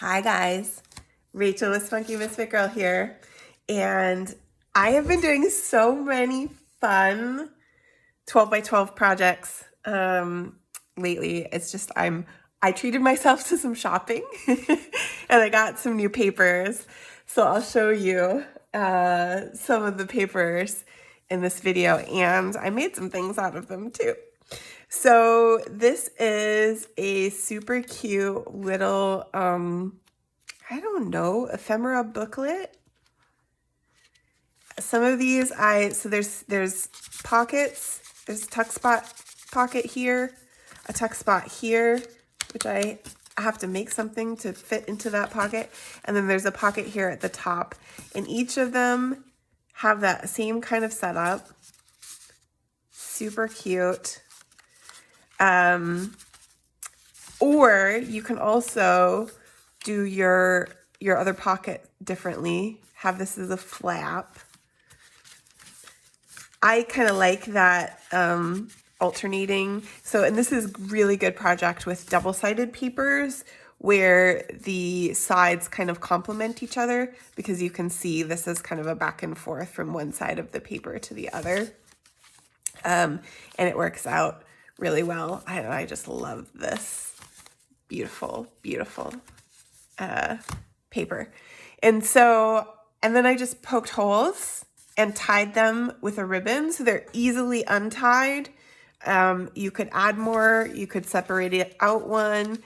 Hi guys, Rachel with Spunky Misfit Girl here, and I have been doing so many fun 12 by 12 projects lately. It's just I treated myself to some shopping and I got some new papers, so I'll show you some of the papers in this video, and I made some things out of them too. So this is a super cute little, I don't know, ephemera booklet. Some of these so there's pockets, there's a tuck spot pocket here, a tuck spot here, which I have to make something to fit into that pocket. And then there's a pocket here at the top, and each of them have that same kind of setup. Super cute. Or you can also do your other pocket differently. Have this as a flap. I kind of like that alternating. So, and this is really good project with double-sided papers where the sides kind of complement each other, because you can see this is kind of a back and forth from one side of the paper to the other. And it works out really well. I just love this beautiful, beautiful paper. And then I just poked holes and tied them with a ribbon so they're easily untied. You could add more, you could separate it out one.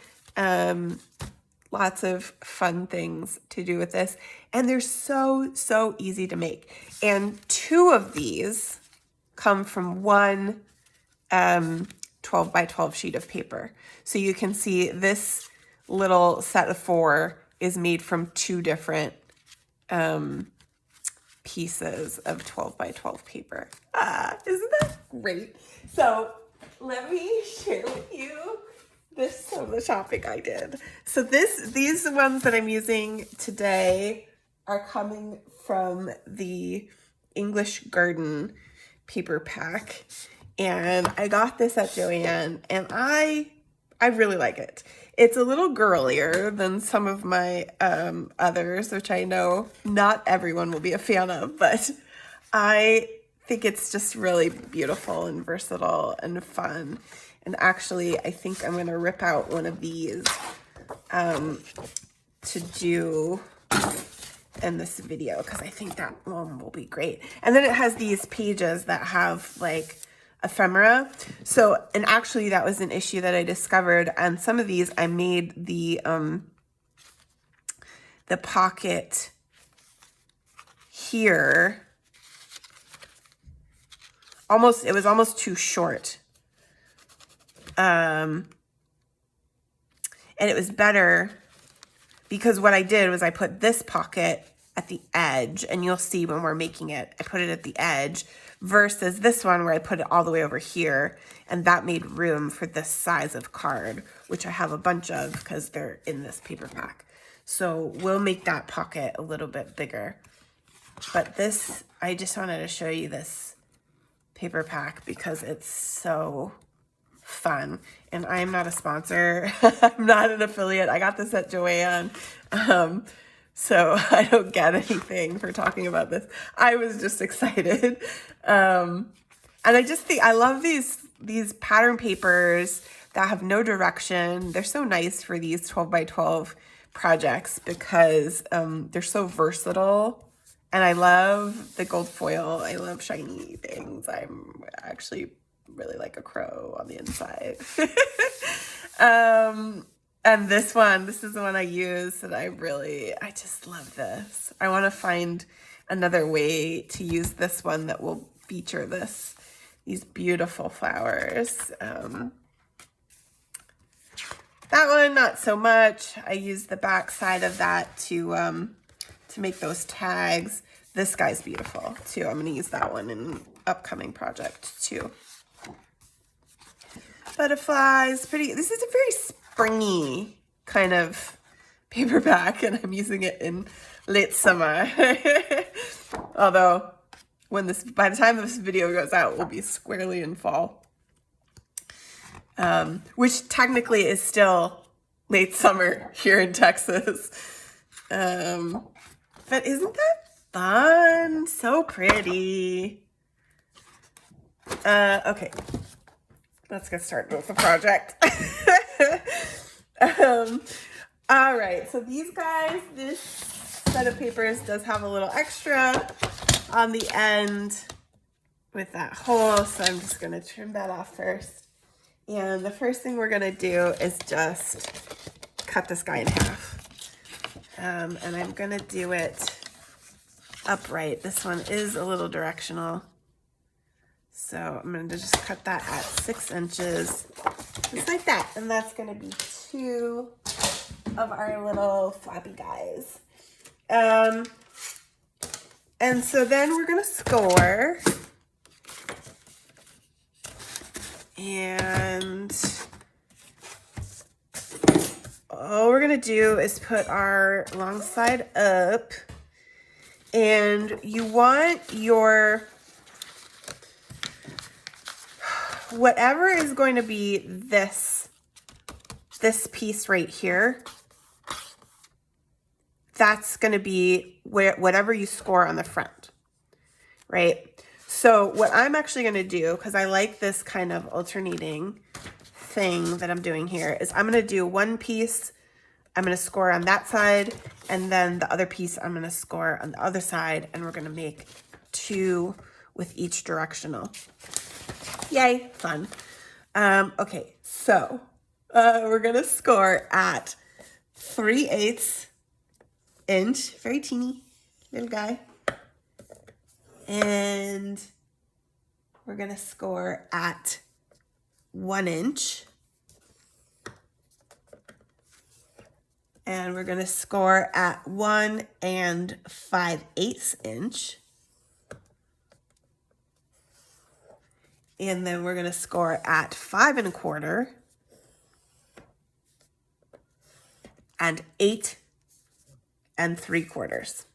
Lots of fun things to do with this. And they're so easy to make. And two of these come from one 12 by 12 sheet of paper. So you can see this little set of 4 is made from 2 different pieces of 12 by 12 paper. Isn't that great? So let me share with you some of the shopping I did. So these ones that I'm using today are coming from the English Garden paper pack, and I got this at Joann, and I really like it. It's a little girlier than some of my others, which I know not everyone will be a fan of, but I think it's just really beautiful and versatile and fun. And actually, I think I'm gonna rip out one of these to do in this video, because I think that one will be great. And then it has these pages that have like ephemera. So, and actually that was an issue that I discovered. And some of these I made the pocket here it was almost too short. And it was better because what I did was I put this pocket at the edge, and you'll see when we're making it, I put it at the edge, versus this one where I put it all the way over here, and that made room for this size of card, which I have a bunch of because they're in this paper pack. So we'll make that pocket a little bit bigger. But this, I just wanted to show you this paper pack because it's so fun. And I am not a sponsor. I'm not an affiliate. I got this at Joann. So I don't get anything for talking about this. I was just excited. And I just think I love these pattern papers that have no direction. They're so nice for these 12 by 12 projects because they're so versatile. And I love the gold foil. I love shiny things. I'm actually really like a crow on the inside. And this is the one I use, and I just love this. I want to find another way to use this one that will feature these beautiful flowers. That one, not so much. I used the back side of that to make those tags. This guy's beautiful too. I'm going to use that one in an upcoming project too. Butterflies, pretty. This is a very springy kind of paperback, and I'm using it in late summer. Although by the time this video goes out, we'll be squarely in fall. Which technically is still late summer here in Texas. But isn't that fun? So pretty. Okay, let's get started with the project. All right, so these guys, this set of papers does have a little extra on the end with that hole, so I'm just gonna trim that off first. And the first thing we're gonna do is just cut this guy in half. And I'm gonna do it upright. This one is a little directional. So I'm going to just cut that at 6 inches, just like that. And that's going to be 2 of our little floppy guys. And so then we're going to score. And all we're going to do is put our long side up. And you want your... whatever is going to be this piece right here, that's going to be whatever you score on the front, right? So what I'm actually going to do, because I like this kind of alternating thing that I'm doing here, is I'm going to do one piece, I'm going to score on that side, and then the other piece I'm going to score on the other side, and we're going to make 2 with each directional. Yay, fun. Okay, so we're gonna score at 3/8 inch, very teeny little guy. And we're gonna score at 1 inch. And we're gonna score at 1 5/8 inch. And then we're going to score at 5 1/4 and 8 3/4.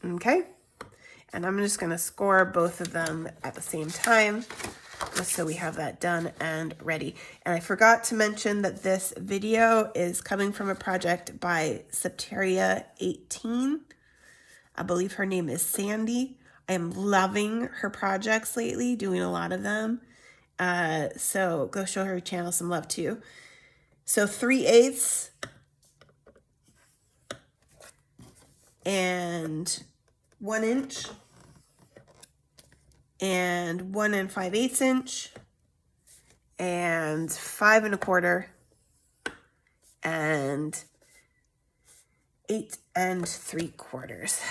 Okay. And I'm just going to score both of them at the same time, just so we have that done and ready. And I forgot to mention that this video is coming from a project by Septeria18. I believe her name is Sandy. I am loving her projects lately, doing a lot of them. So go show her channel some love too. So 3/8 and 1 inch and 1 5/8 inch and 5 1/4 and 8 3/4.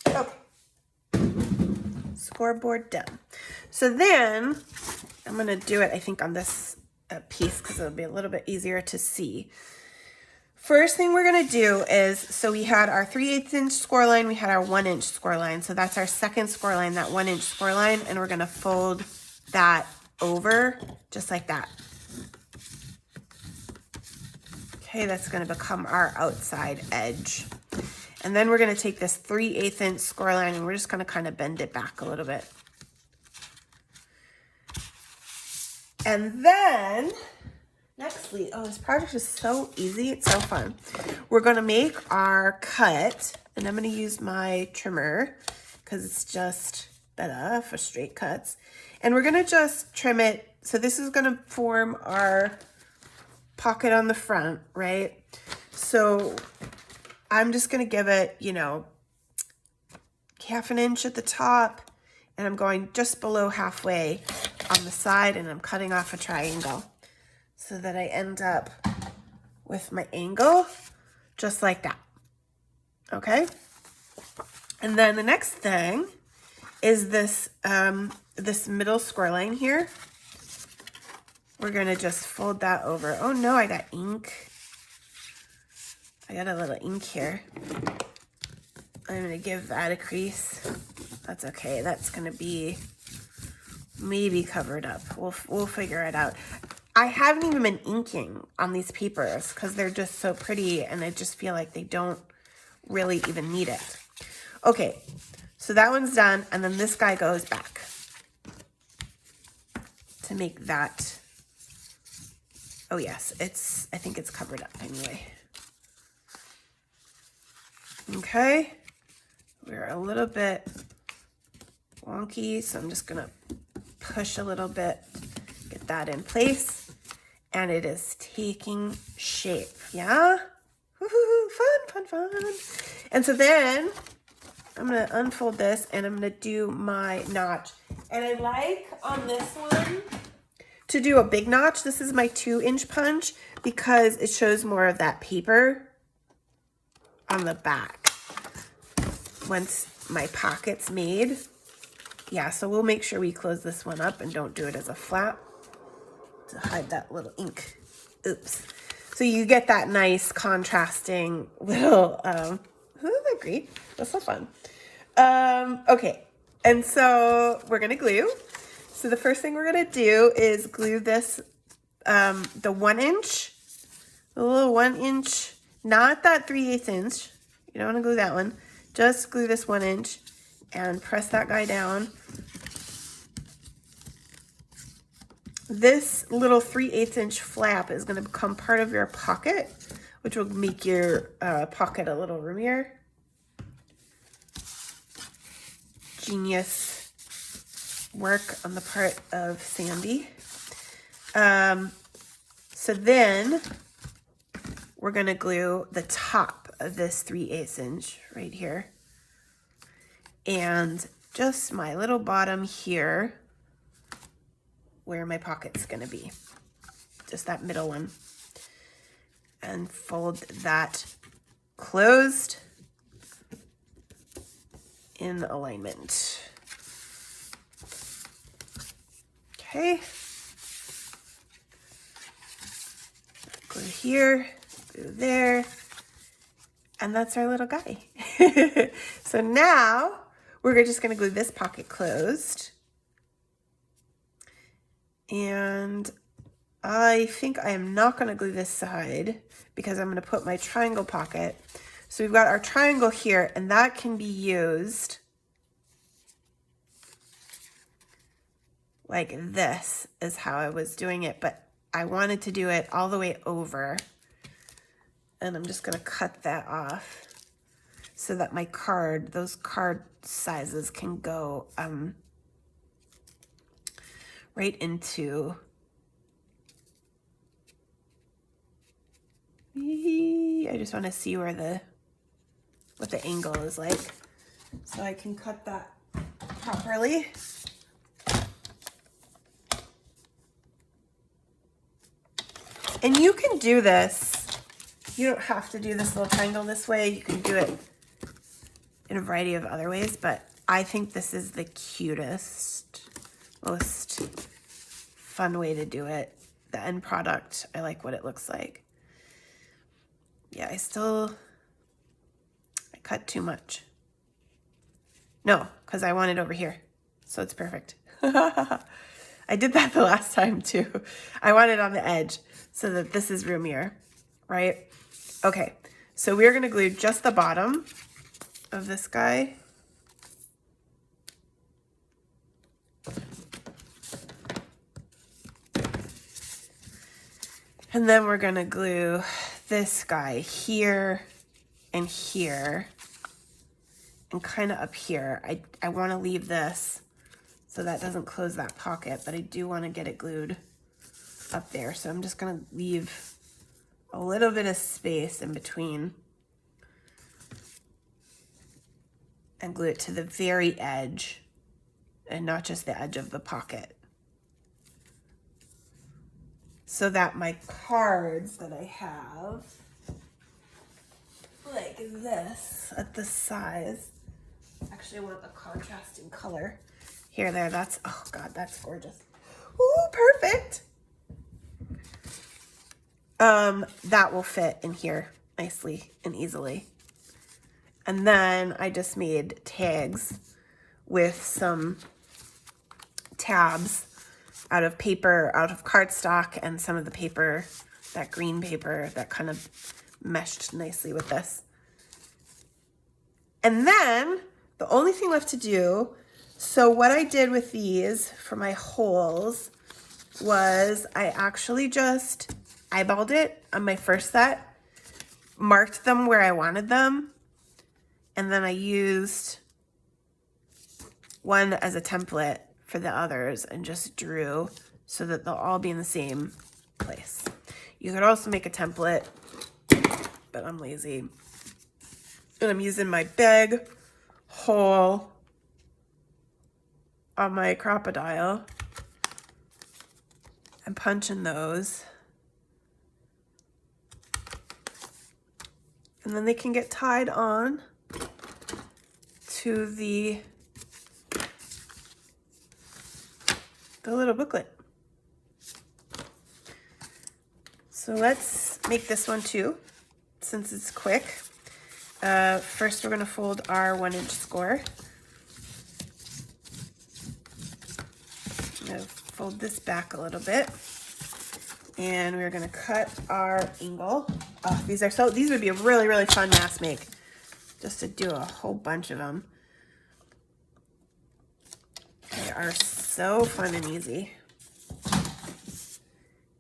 Okay, scoreboard done. So then I'm going to do it, I think, on this piece because it'll be a little bit easier to see. First thing we're going to do is, so we had our 3/8 inch score line, we had our 1 inch score line. So that's our second score line, that 1 inch score line, and we're going to fold that over just like that. Okay, that's going to become our outside edge. And then we're going to take this 3/8 inch score line and we're just going to kind of bend it back a little bit. And then, nextly, oh, this project is so easy. It's so fun. We're going to make our cut, and I'm going to use my trimmer because it's just better for straight cuts. And we're going to just trim it. So this is going to form our pocket on the front, right? So I'm just going to give it, you know, 1/2 inch at the top, and I'm going just below halfway on the side, and I'm cutting off a triangle so that I end up with my angle just like that. Okay? And then the next thing is this, this middle score line here. We're going to just fold that over. Oh no, I got ink. I got a little ink here. I'm going to give that a crease. That's okay. That's going to be maybe covered up. We'll figure it out. I haven't even been inking on these papers because they're just so pretty and I just feel like they don't really even need it. Okay, so that one's done, and then this guy goes back. to make that. Oh yes, I think it's covered up anyway. Okay, we're a little bit wonky, so I'm just gonna push a little bit, get that in place, and it is taking shape, yeah? Woohoo, fun, fun, fun. And so then I'm gonna unfold this and I'm gonna do my notch. And I like on this one to do a big notch. This is my 2-inch punch because it shows more of that paper on the back once my pocket's made. Yeah, so we'll make sure we close this one up and don't do it as a flap to hide that little ink. Oops. So you get that nice contrasting little, isn't that great? That's so fun. Okay, and so we're gonna glue. So the first thing we're gonna do is glue this, the 1-inch, the little 1-inch, not that 3/8 inch. You don't wanna glue that one. Just glue this 1-inch and press that guy down. This little 3/8 inch flap is gonna become part of your pocket, which will make your pocket a little roomier. Genius work on the part of Sandy. So then we're gonna glue the top of this 3/8 inch right here. And just my little bottom here where my pocket's gonna be. Just that middle one. And fold that closed in alignment. Okay. Glue here, glue there, and that's our little guy. So now we're just gonna glue this pocket closed. And I think I am not gonna glue this side because I'm gonna put my triangle pocket. So we've got our triangle here, and that can be used like this is how I was doing it, but I wanted to do it all the way over. And I'm just gonna cut that off so that my card, those card sizes can go right into, I just wanna see where what the angle is like so I can cut that properly. And you can do this. You don't have to do this little triangle this way. You can do it in a variety of other ways, but I think this is the cutest, most fun way to do it. The end product, I like what it looks like. Yeah, I cut too much. No, because I want it over here, so it's perfect. I did that the last time too. I want it on the edge so that this is roomier, right? Okay, so we're gonna glue just the bottom of this guy. And then we're gonna glue this guy here and here and kind of up here. I wanna leave this so that doesn't close that pocket, but I do wanna get it glued up there. So I'm just gonna leave a little bit of space in between and glue it to the very edge and not just the edge of the pocket. So that my cards that I have, like this, at this size, actually I want a contrasting color. Here, there, that's, oh God, that's gorgeous. Ooh, perfect. That will fit in here nicely and easily. And then I just made tags with some tabs out of paper, out of cardstock, and some of the paper, that green paper that kind of meshed nicely with this. And then the only thing left to do, so what I did with these for my holes was I actually just eyeballed it on my first set, marked them where I wanted them, and then I used one as a template for the others and just drew so that they'll all be in the same place. You could also make a template, but I'm lazy. And I'm using my big hole on my crocodile and punching those. And then they can get tied on to the little booklet. So let's make this one too, since it's quick. First we're gonna fold our 1-inch score. I'm gonna fold this back a little bit. And we're gonna cut our angle. Oh, these would be a really, really fun mask make, just to do a whole bunch of them. They are so fun and easy.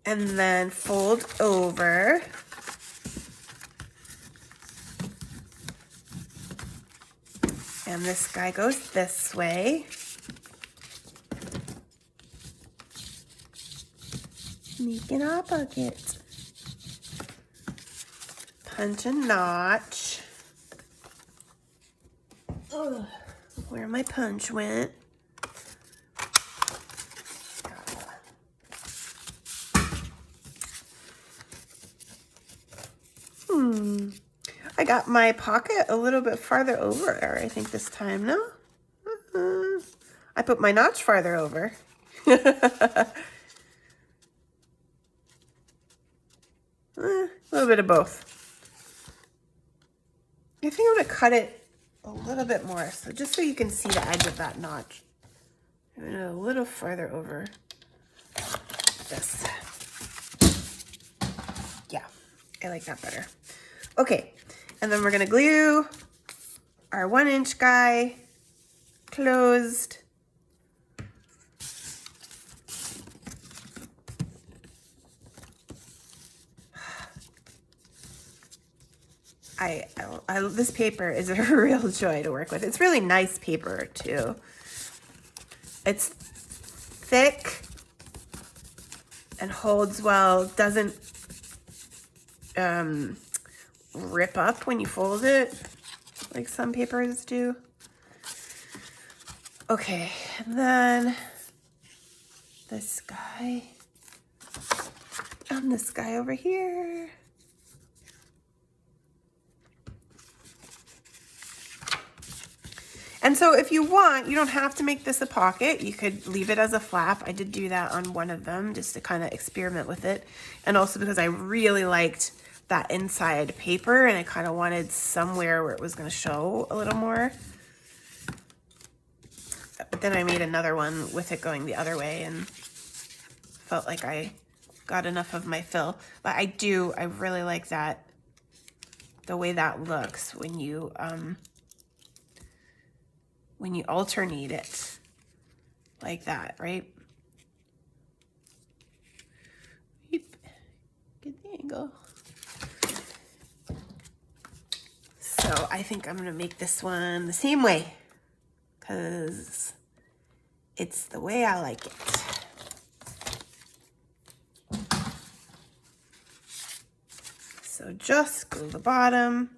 And then fold over. And this guy goes this way. Making our bucket. Punch a notch. Ugh, where my punch went. I got my pocket a little bit farther over, I think this time, no? I put my notch farther over. A little bit of both. I think I'm going to cut it a little bit more, so just so you can see the edge of that notch. I'm going to a little farther over this. Yeah, I like that better. Okay, and then we're going to glue our 1-inch guy closed. This paper is a real joy to work with. It's really nice paper too. It's thick and holds well. Doesn't rip up when you fold it like some papers do. Okay, and then this guy and this guy over here. And so if you want, you don't have to make this a pocket. You could leave it as a flap. I did do that on one of them just to kind of experiment with it. And also because I really liked that inside paper and I kind of wanted somewhere where it was going to show a little more. But then I made another one with it going the other way and felt like I got enough of my fill. But I really like that, the way that looks when you alternate it like that, right? Get the angle. So I think I'm gonna make this one the same way because it's the way I like it. So just glue the bottom.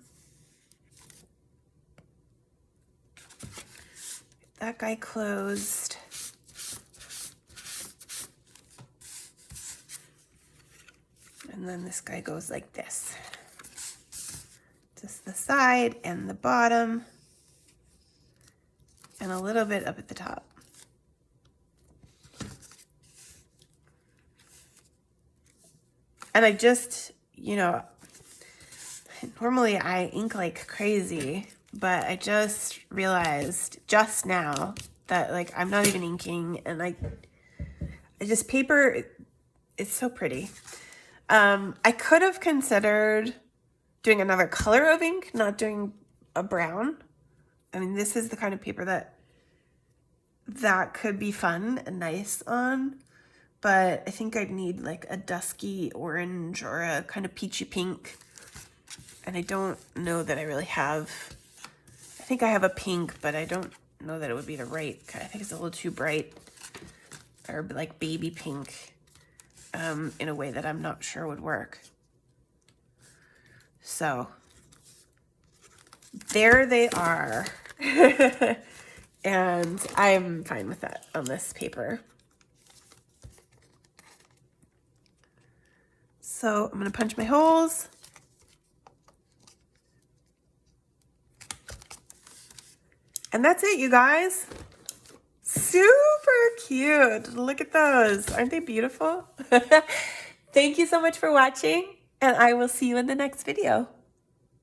That guy closed. And then this guy goes like this. Just the side and the bottom. And a little bit up at the top. And I just, normally I ink like crazy. But I just realized just now that like I'm not even inking and paper, it's so pretty. I could have considered doing another color of ink, not doing a brown. I mean, this is the kind of paper that could be fun and nice on, but I think I'd need like a dusky orange or a kind of peachy pink. And I don't know that I really have, I think I have a pink, but I don't know that it would be the right, I think it's a little too bright, or like baby pink, in a way that I'm not sure would work. So there they are. And I'm fine with that on this paper. So I'm gonna punch my holes. And that's it, you guys. Super cute. Look at those. Aren't they beautiful? Thank you so much for watching, and I will see you in the next video.